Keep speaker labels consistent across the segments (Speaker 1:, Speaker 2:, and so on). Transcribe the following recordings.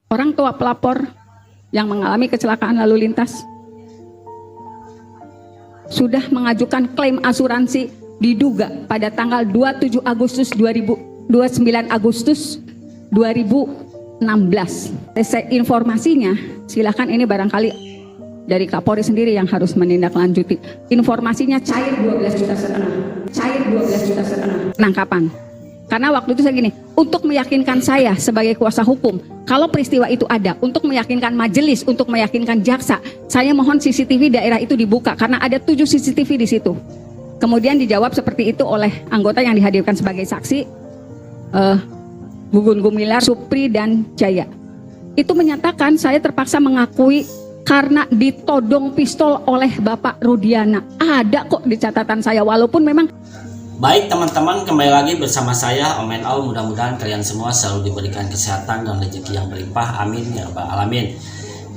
Speaker 1: Orang tua pelapor yang mengalami kecelakaan lalu lintas sudah mengajukan klaim asuransi diduga pada tanggal 29 Agustus 2016. Informasinya, silakan, ini barangkali dari Kapolri sendiri yang harus menindaklanjuti. Informasinya cair 12,5 juta. Cair 12,5 juta penangkapan. Karena waktu itu saya gini, untuk meyakinkan saya sebagai kuasa hukum, kalau peristiwa itu ada, untuk meyakinkan majelis, untuk meyakinkan jaksa, saya mohon CCTV daerah itu dibuka karena ada 7 CCTV di situ. Kemudian dijawab seperti itu oleh anggota yang dihadirkan sebagai saksi, Gugun Gumilar, Supri, dan Jaya. Itu menyatakan saya terpaksa mengakui karena ditodong pistol oleh Bapak Rudiana. Ada kok di catatan saya, walaupun memang.
Speaker 2: Baik teman-teman, kembali lagi bersama saya Om Enol. Mudah-mudahan kalian semua selalu diberikan kesehatan dan rezeki yang berlimpah, amin ya rabbal alamin.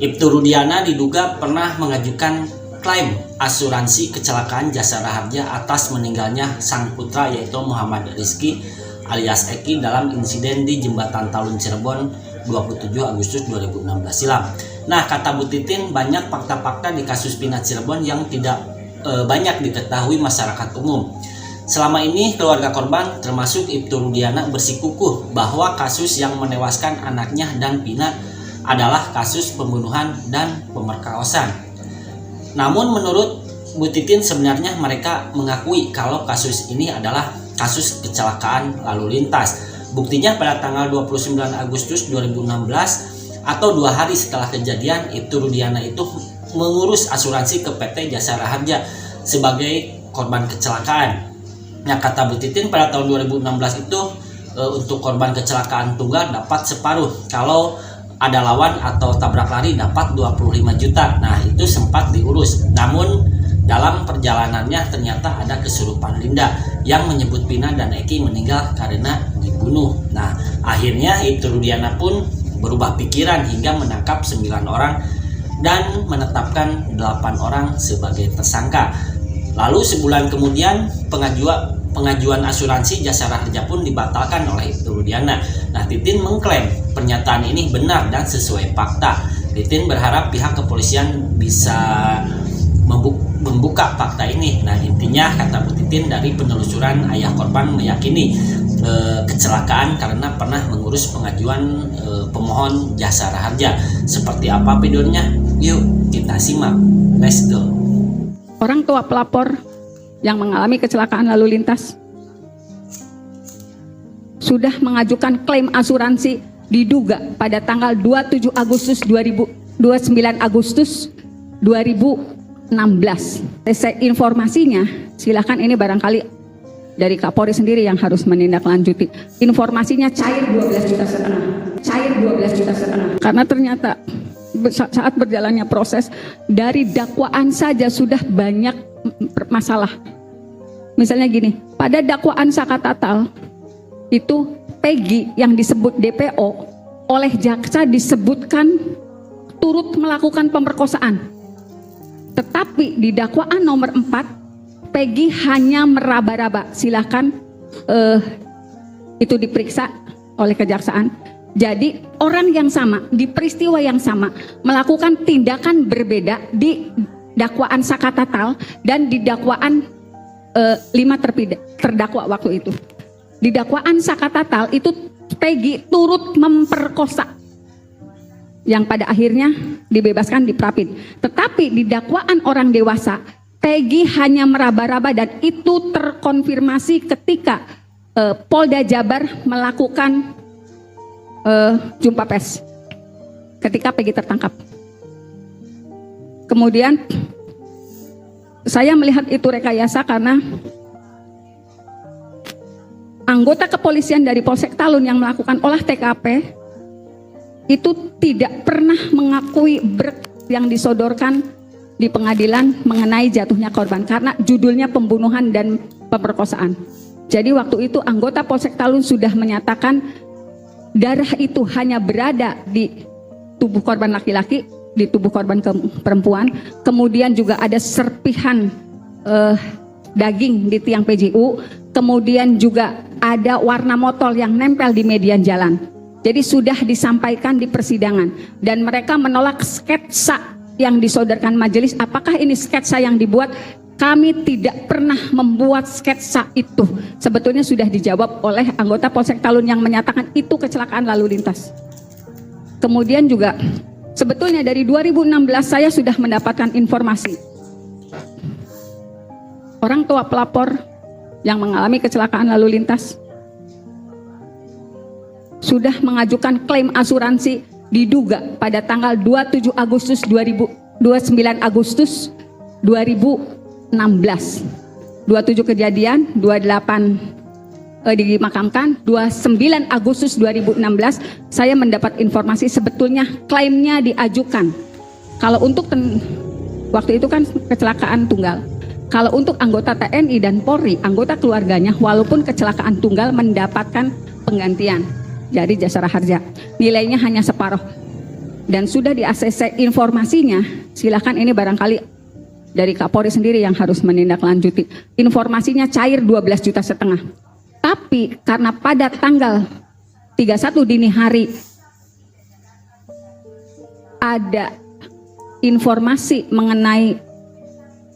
Speaker 2: Ibtu Rudiana diduga pernah mengajukan klaim asuransi kecelakaan Jasara Harja atas meninggalnya sang putra yaitu Muhammad Rizky alias Eki dalam insiden di Jembatan Talun Cirebon 27 Agustus 2016 silam. Nah, kata Bu Titin, banyak fakta-fakta di kasus Pinat Cirebon yang tidak banyak diketahui masyarakat umum. Selama ini keluarga korban termasuk Ibtu Rudiana bersikukuh bahwa kasus yang menewaskan anaknya dan Pinat adalah kasus pembunuhan dan pemerkosaan. Namun menurut Bu Titin sebenarnya mereka mengakui kalau kasus ini adalah kasus kecelakaan lalu lintas. Buktinya pada tanggal 29 Agustus 2016 atau 2 hari setelah kejadian, Ibtu Rudiana itu mengurus asuransi ke PT Jasara Harja sebagai korban kecelakaan. Nah, kata Bu Titin pada tahun 2016 itu untuk korban kecelakaan tunggal dapat separuh. Kalau ada lawan atau tabrak lari dapat 25 juta. Nah, itu sempat diurus. Namun dalam perjalanannya ternyata ada kesurupan Linda yang menyebut Pina dan Eki meninggal karena dibunuh. Nah, akhirnya Ibtu Rudiana pun berubah pikiran hingga menangkap 9 orang dan menetapkan 8 orang sebagai tersangka. Lalu sebulan kemudian pengajuan asuransi Jasara Harja pun dibatalkan oleh Ibtu Rudiana. Nah, Titin mengklaim pernyataan ini benar dan sesuai fakta. Titin berharap pihak kepolisian bisa membuka fakta ini. Nah, intinya kata Bu Titin dari penelusuran ayah korban meyakini kecelakaan karena pernah mengurus pengajuan pemohon Jasara Harja. Seperti apa videonya? Yuk kita simak. Let's go.
Speaker 1: Orang tua pelapor yang mengalami kecelakaan lalu lintas sudah mengajukan klaim asuransi diduga pada tanggal 29 Agustus 2016. Informasinya, silakan, ini barangkali dari Kapolri sendiri yang harus menindaklanjuti. Informasinya cair 12,5 juta. Cair 12,5 juta. Karena ternyata saat berjalannya proses dari dakwaan saja sudah banyak masalah. Misalnya gini, pada dakwaan Sakatatal itu Peggy yang disebut DPO oleh jaksa disebutkan turut melakukan pemerkosaan. Tetapi di dakwaan nomor 4 Peggy hanya meraba-raba. Silakan itu diperiksa oleh kejaksaan. Jadi orang yang sama di peristiwa yang sama melakukan tindakan berbeda di dakwaan Sakatatal dan di dakwaan 5 terdakwa waktu itu. Di dakwaan Sakatatal itu Peggy turut memperkosa yang pada akhirnya dibebaskan di Prapin. Tetapi di dakwaan orang dewasa Peggy hanya meraba-raba dan itu terkonfirmasi ketika Polda Jabar melakukan jumpa pers ketika Peggy tertangkap. Kemudian saya melihat itu rekayasa karena anggota kepolisian dari Polsek Talun yang melakukan olah TKP itu tidak pernah mengakui berkas yang disodorkan di pengadilan mengenai jatuhnya korban karena judulnya pembunuhan dan pemerkosaan. Jadi waktu itu anggota Polsek Talun sudah menyatakan darah itu hanya berada di tubuh korban laki-laki, di tubuh korban perempuan. Kemudian juga ada serpihan daging di tiang PJU. Kemudian juga ada warna motol yang nempel di median jalan. Jadi sudah disampaikan di persidangan dan mereka menolak sketsa yang disodorkan majelis. Apakah ini sketsa yang dibuat? Kami tidak pernah membuat sketsa itu. Sebetulnya sudah dijawab oleh anggota Polsek Talun yang menyatakan itu kecelakaan lalu lintas. Kemudian juga sebetulnya dari 2016 saya sudah mendapatkan informasi. Orang tua pelapor yang mengalami kecelakaan lalu lintas sudah mengajukan klaim asuransi diduga pada tanggal 27 Agustus 29 Agustus 2016. 27 kejadian, 28 dimakamkan, 29 Agustus 2016 saya mendapat informasi sebetulnya klaimnya diajukan. Kalau untuk waktu itu kan kecelakaan tunggal. Kalau untuk anggota TNI dan Polri, anggota keluarganya walaupun kecelakaan tunggal mendapatkan penggantian dari jasara harja, nilainya hanya separuh dan sudah di ACC informasinya. Silakan, ini barangkali dari Kapolri sendiri yang harus menindaklanjuti. Informasinya cair 12,5 juta. Tapi karena pada tanggal 31 dini hari ada informasi mengenai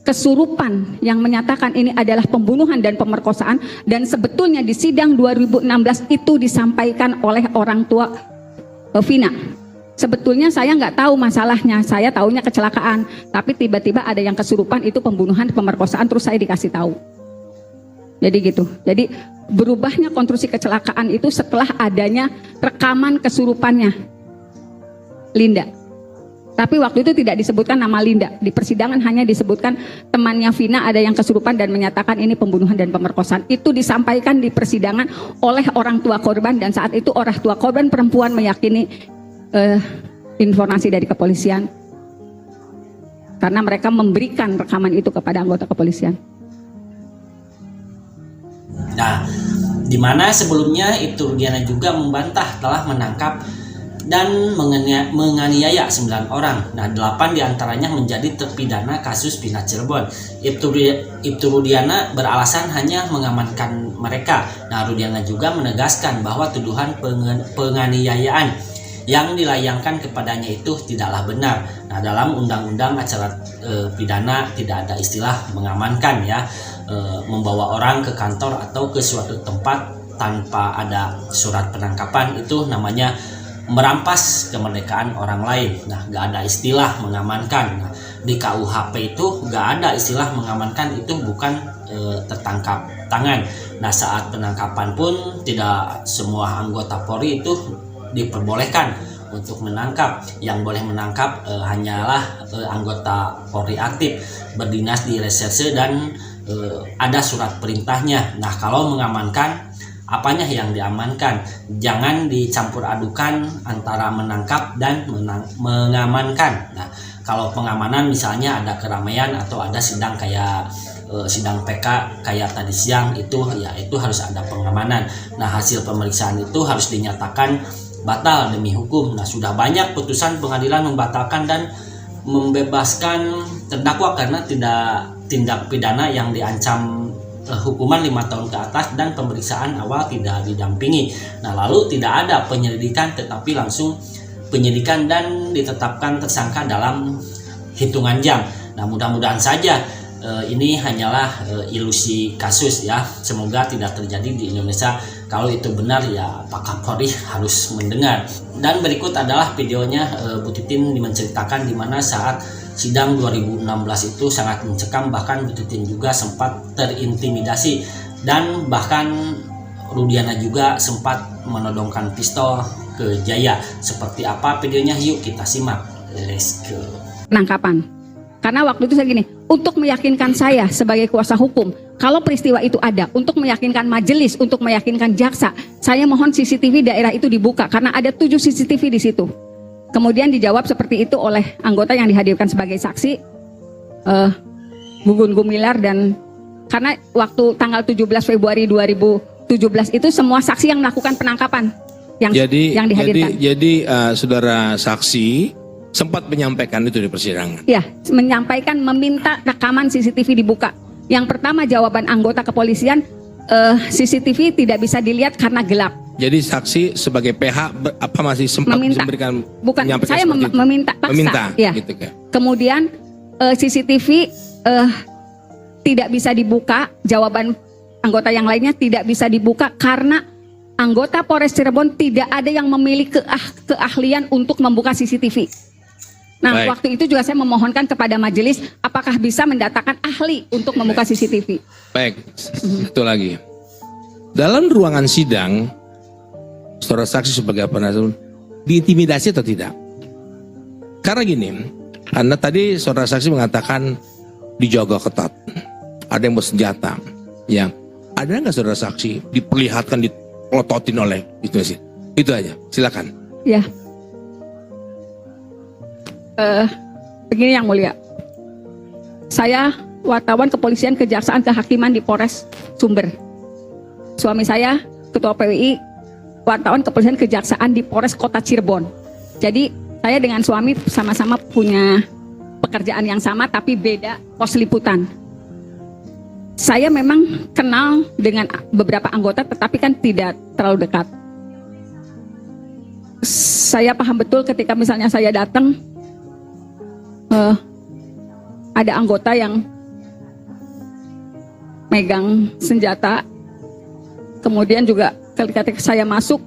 Speaker 1: kesurupan yang menyatakan ini adalah pembunuhan dan pemerkosaan, dan sebetulnya di sidang 2016 itu disampaikan oleh orang tua Vina. Sebetulnya saya nggak tahu masalahnya, saya taunya kecelakaan, tapi tiba-tiba ada yang kesurupan itu pembunuhan, pemerkosaan, terus saya dikasih tahu. Jadi gitu. Jadi berubahnya konstruksi kecelakaan itu setelah adanya rekaman kesurupannya Linda. Tapi waktu itu tidak disebutkan nama Linda. Di persidangan hanya disebutkan temannya Vina ada yang kesurupan dan menyatakan ini pembunuhan dan pemerkosaan. Itu disampaikan di persidangan oleh orang tua korban, dan saat itu orang tua korban perempuan meyakini informasi dari kepolisian. Karena mereka memberikan rekaman itu kepada anggota kepolisian.
Speaker 2: Nah, di mana sebelumnya Ibtu Rudiana juga membantah telah menangkap dan menganiaya 9 orang. Nah, 8 diantaranya menjadi terpidana kasus Pina Cirebon. Ibtu Rudiana beralasan hanya mengamankan mereka. Nah, Rudiana juga menegaskan bahwa tuduhan penganiayaan yang dilayangkan kepadanya itu tidaklah benar. Nah, dalam undang-undang acara pidana tidak ada istilah mengamankan ya. Membawa orang ke kantor atau ke suatu tempat tanpa ada surat penangkapan itu namanya merampas kemerdekaan orang lain. Nah, gak ada istilah mengamankan. Nah, di KUHP itu gak ada istilah mengamankan, itu bukan tertangkap tangan. Nah, saat penangkapan pun tidak semua anggota Polri itu diperbolehkan untuk menangkap. Yang boleh menangkap hanyalah anggota Polri aktif berdinas di reserse dan ada surat perintahnya. Nah, kalau mengamankan, apanya yang diamankan? Jangan dicampur adukan antara menangkap dan mengamankan. Nah, kalau pengamanan misalnya ada keramaian atau ada sidang kayak sidang PK kayak tadi siang itu, ya itu harus ada pengamanan. Nah, hasil pemeriksaan itu harus dinyatakan batal demi hukum. Nah, sudah banyak putusan pengadilan membatalkan dan membebaskan terdakwa karena tidak tindak pidana yang diancam hukuman 5 tahun ke atas dan pemeriksaan awal tidak didampingi. Nah, lalu tidak ada penyelidikan tetapi langsung penyidikan dan ditetapkan tersangka dalam hitungan jam. Nah, mudah-mudahan saja ini hanyalah ilusi kasus ya. Semoga tidak terjadi di Indonesia. Kalau itu benar ya Pak Kapolri harus mendengar. Dan berikut adalah videonya Bu Titin menceritakan di mana saat sidang 2016 itu sangat mencekam, bahkan Bu Titin juga sempat terintimidasi dan bahkan Rudiana juga sempat menodongkan pistol ke Jaya. Seperti apa videonya? Yuk kita simak. Let's go.
Speaker 1: Penangkapan. Karena waktu itu saya gini, untuk meyakinkan saya sebagai kuasa hukum, kalau peristiwa itu ada, untuk meyakinkan majelis, untuk meyakinkan jaksa, saya mohon CCTV daerah itu dibuka karena ada 7 CCTV di situ. Kemudian dijawab seperti itu oleh anggota yang dihadirkan sebagai saksi, Gugun Gumilar, dan karena waktu tanggal 17 Februari 2017 itu semua saksi yang melakukan penangkapan yang dihadirkan.
Speaker 3: Jadi saudara saksi sempat menyampaikan itu di persidangan.
Speaker 1: Ya, menyampaikan meminta rekaman CCTV dibuka. Yang pertama jawaban anggota kepolisian, CCTV tidak bisa dilihat karena gelap.
Speaker 3: Jadi saksi sebagai PH apa masih sempat
Speaker 1: Meminta.
Speaker 3: memberikan
Speaker 1: Bukan,
Speaker 3: menyampaikan
Speaker 1: saya
Speaker 3: seperti itu?
Speaker 1: meminta paksa.
Speaker 3: Meminta,
Speaker 1: Ya.
Speaker 3: gitu kan.
Speaker 1: Kemudian CCTV tidak bisa dibuka, jawaban anggota yang lainnya tidak bisa dibuka karena anggota Polres Cirebon tidak ada yang memiliki keahlian untuk membuka CCTV. Nah,
Speaker 3: Baik.
Speaker 1: waktu itu juga saya memohonkan kepada majelis apakah bisa mendatangkan ahli untuk membuka CCTV.
Speaker 3: Baik, satu lagi. Dalam ruangan sidang, saudara saksi sebagai penasihat diintimidasi atau tidak? Karena gini, karena tadi saudara saksi mengatakan dijaga ketat, ada yang bersenjata, ya. Ada nggak saudara saksi diperlihatkan dipelototin oleh itu sih? Itu aja, silakan.
Speaker 1: Ya. Begini yang mulia. Saya wartawan kepolisian, kejaksaan, kehakiman di Polres Sumber. Suami saya ketua PWI, wartawan kepolisian, kejaksaan di Polres Kota Cirebon. Jadi saya dengan suami sama-sama punya pekerjaan yang sama tapi beda pos liputan. Saya memang kenal dengan beberapa anggota tetapi kan tidak terlalu dekat. Saya paham betul ketika misalnya saya datang ada anggota yang megang senjata, kemudian juga ketika saya masuk,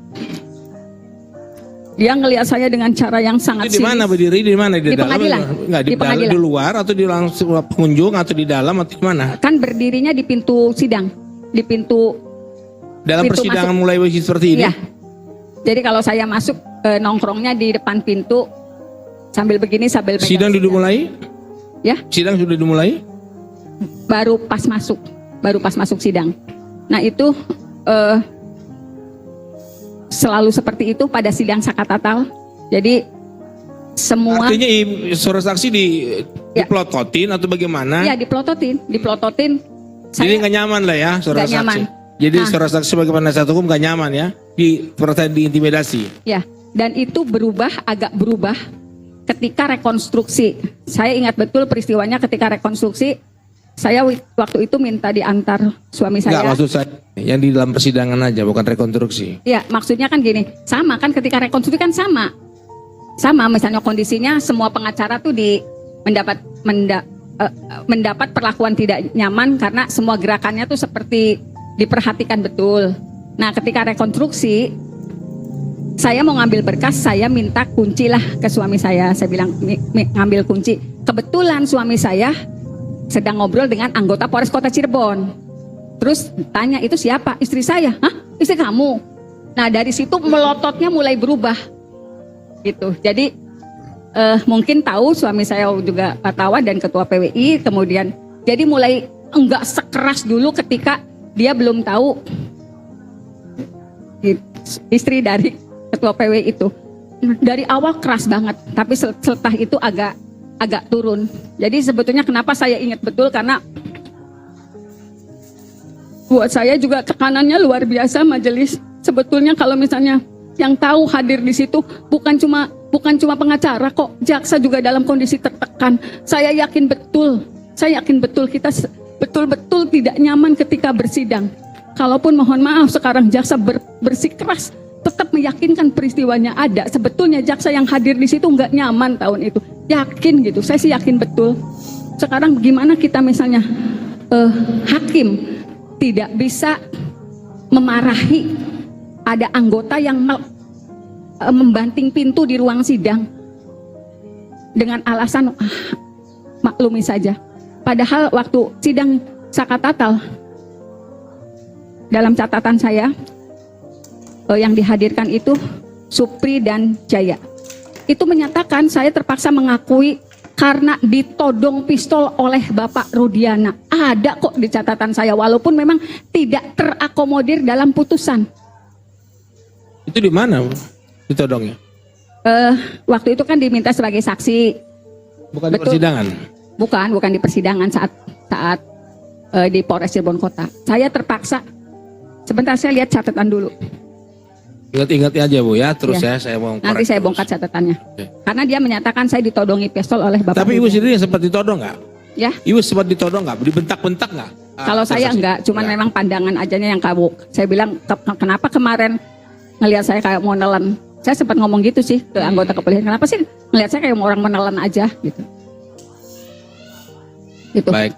Speaker 1: dia ngelihat saya dengan cara yang sangat
Speaker 3: Di mana berdiri? Di mana?
Speaker 1: Di
Speaker 3: dalam?
Speaker 1: pengadilan.
Speaker 3: Enggak,
Speaker 1: Di pengadilan.
Speaker 3: di luar atau di langsung pengunjung atau di dalam atau di mana?
Speaker 1: Kan berdirinya di pintu sidang, di pintu
Speaker 3: Dalam
Speaker 1: pintu
Speaker 3: persidangan
Speaker 1: masuk.
Speaker 3: mulai seperti ini?
Speaker 1: Ya. Jadi kalau saya masuk nongkrongnya di depan pintu sambil begini sambil megang
Speaker 3: Sidang sudah dimulai?
Speaker 1: Ya,
Speaker 3: Sidang sudah dimulai?
Speaker 1: baru pas masuk sidang. Nah itu selalu seperti itu pada sidang Sakatatal. Jadi semua
Speaker 3: Artinya saudara saksi
Speaker 1: Ya.
Speaker 3: dipelototin atau bagaimana?
Speaker 1: ya dipelototin.
Speaker 3: Jadi
Speaker 1: Saya
Speaker 3: nggak nyaman lah ya saudara
Speaker 1: Nggak
Speaker 3: saksi.
Speaker 1: nyaman.
Speaker 3: Jadi
Speaker 1: Nah.
Speaker 3: saudara saksi sebagai penasihat hukum nggak nyaman ya diintimidasi.
Speaker 1: ya, dan itu agak berubah ketika rekonstruksi. Saya ingat betul peristiwanya ketika rekonstruksi. Saya waktu itu minta diantar suami
Speaker 3: Nggak,
Speaker 1: saya.
Speaker 3: maksud saya yang di dalam persidangan aja, bukan rekonstruksi.
Speaker 1: Ya, maksudnya kan gini, sama kan ketika rekonstruksi kan sama. Sama, misalnya kondisinya semua pengacara tuh mendapat perlakuan tidak nyaman karena semua gerakannya tuh seperti diperhatikan betul. Nah, ketika rekonstruksi, saya mau ngambil berkas, saya minta kunci lah ke suami saya. Saya bilang, ngambil kunci. Kebetulan suami saya sedang ngobrol dengan anggota Polres Kota Cirebon. Terus tanya, itu siapa? Istri saya. Hah? Istri kamu? Nah, dari situ melototnya mulai berubah. Gitu. Jadi mungkin tahu suami saya juga wartawan dan ketua PWI, kemudian jadi mulai enggak sekeras dulu ketika dia belum tahu istri dari ketua PWI itu. Dari awal keras banget, tapi setelah itu agak turun. Jadi sebetulnya kenapa saya ingat betul karena buat saya juga tekanannya luar biasa majelis. Sebetulnya kalau misalnya yang tahu hadir di situ bukan cuma pengacara kok, jaksa juga dalam kondisi tertekan. Saya yakin betul kita betul-betul tidak nyaman ketika bersidang. Kalaupun mohon maaf sekarang jaksa bersikeras tetap meyakinkan peristiwanya ada. Sebetulnya jaksa yang hadir di situ nggak nyaman tahun itu. Yakin gitu, saya sih yakin betul. Sekarang gimana kita misalnya hakim tidak bisa memarahi ada anggota yang membanting pintu di ruang sidang dengan alasan maklumi saja. Padahal waktu sidang Sakatatal dalam catatan saya yang dihadirkan itu Supri dan Jaya. Itu menyatakan saya terpaksa mengakui karena ditodong pistol oleh Bapak Rudiana. Ada kok di catatan saya walaupun memang tidak terakomodir dalam putusan.
Speaker 3: Itu di mana ditodongnya?
Speaker 1: Waktu itu kan diminta sebagai saksi.
Speaker 3: Bukan di
Speaker 1: Betul.
Speaker 3: persidangan.
Speaker 1: Bukan di persidangan saat di Polres Cirebon Kota. Saya terpaksa. Sebentar saya lihat catatan dulu.
Speaker 3: Ingat-ingat aja Bu ya, terus
Speaker 1: Ya.
Speaker 3: saya mau
Speaker 1: Nanti saya bongkar catatannya.
Speaker 3: Oke.
Speaker 1: Karena dia menyatakan saya ditodongi pistol oleh Bapak.
Speaker 3: Tapi Ibu
Speaker 1: Rudiana.
Speaker 3: sendiri sempat ditodong nggak?
Speaker 1: Ya,
Speaker 3: Ibu sempat ditodong nggak? Dibentak-bentak nggak?
Speaker 1: kalau saya enggak, cuman memang pandangan ajanya yang kabur. Saya bilang kenapa kemarin ngelihat saya kayak mau nelen. Saya sempat ngomong gitu sih ke anggota kepolisian, kenapa sih ngelihat saya kayak orang menelan aja gitu. Gitu.
Speaker 3: Baik.